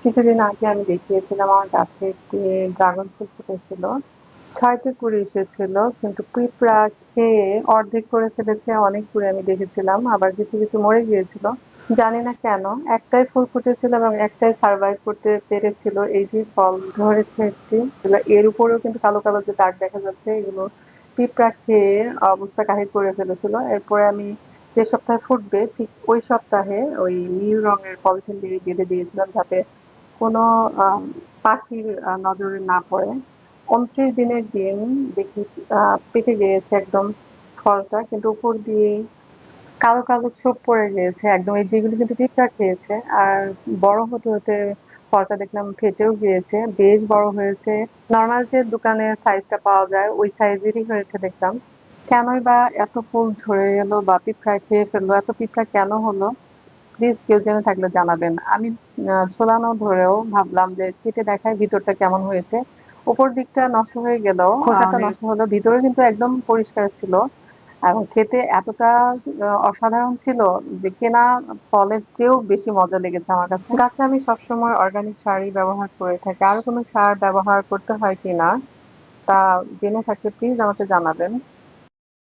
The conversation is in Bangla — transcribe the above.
কিছুদিন আগে আমি দেখিয়েছিলাম আমার গাছে একটি ড্রাগন ফল ফুটেছিল। ৬ টি কুড়ি এসেছিল কিন্তু পিঁপড়া খেয়ে অর্ধেক করে ফেলেছে। অনেক কুড়ি আমি দেখেছিলাম, আবার কিছু কিছু মরে গিয়েছিল। জানি না কেন, একটাই ফুল ফুটেছিল এবং একটাই সার্ভাইভ করতে পেরেছিল। এই যে ফল ধরেছে একটি, এর উপরেও কিন্তু কালো কালো যে দাগ দেখা যাচ্ছে, এগুলো পিঁপড়া খেয়ে অবস্থা কাহিল করে ফেলেছিল। এরপরে আমি যে সপ্তাহে ফুটবে ঠিক ওই সপ্তাহে ওই নীল রঙের পলিথিন দিয়ে বেঁধে দিয়েছিলাম, যাতে কোনো পাখির নজরে না পড়ে। ২৯ দিনের দিন দেখি পেকে গিয়েছে একদম ফলটা, কিন্তু উপর দিয়ে কালো কালো ছোপ পড়ে গিয়েছে একদম, এই যেগুলো কিন্তু পিঁপড়া খেয়েছে। আর বড় হতে হতে ফলটা দেখলাম ফেটেও গিয়েছে, বেশ বড় হয়েছে। নর্মাল যে দোকানে সাইজটা পাওয়া যায় ওই সাইজেরই হয়েছে দেখলাম। কেনই বা এত ফুল ঝরে গেল বা পিঁপড়া খেয়ে ফেললো, এত পিঁপড়া কেন হলো? প্লিজ কেউ জেনে থাকলে জানাবেন। আমি ছোলানো ধরেও ভাবলাম যে কেটে দেখাই ভিতরটা কেমন হয়েছে। উপর দিকটা নষ্ট হয়ে গেলেও, খোসাটা নষ্ট হলেও ভিতরে কিন্তু একদম পরিষ্কার ছিল এবং খেতে এতটা অসাধারণ ছিল যে কেনা ফলের চেয়েও বেশি মজা লেগেছে আমার কাছে। গাছে আমি সবসময় অর্গানিক সারই ব্যবহার করে থাকি। আরো কোনো সার ব্যবহার করতে হয় কিনা তা জেনে থাকলে প্লিজ আমাকে জানাবেন।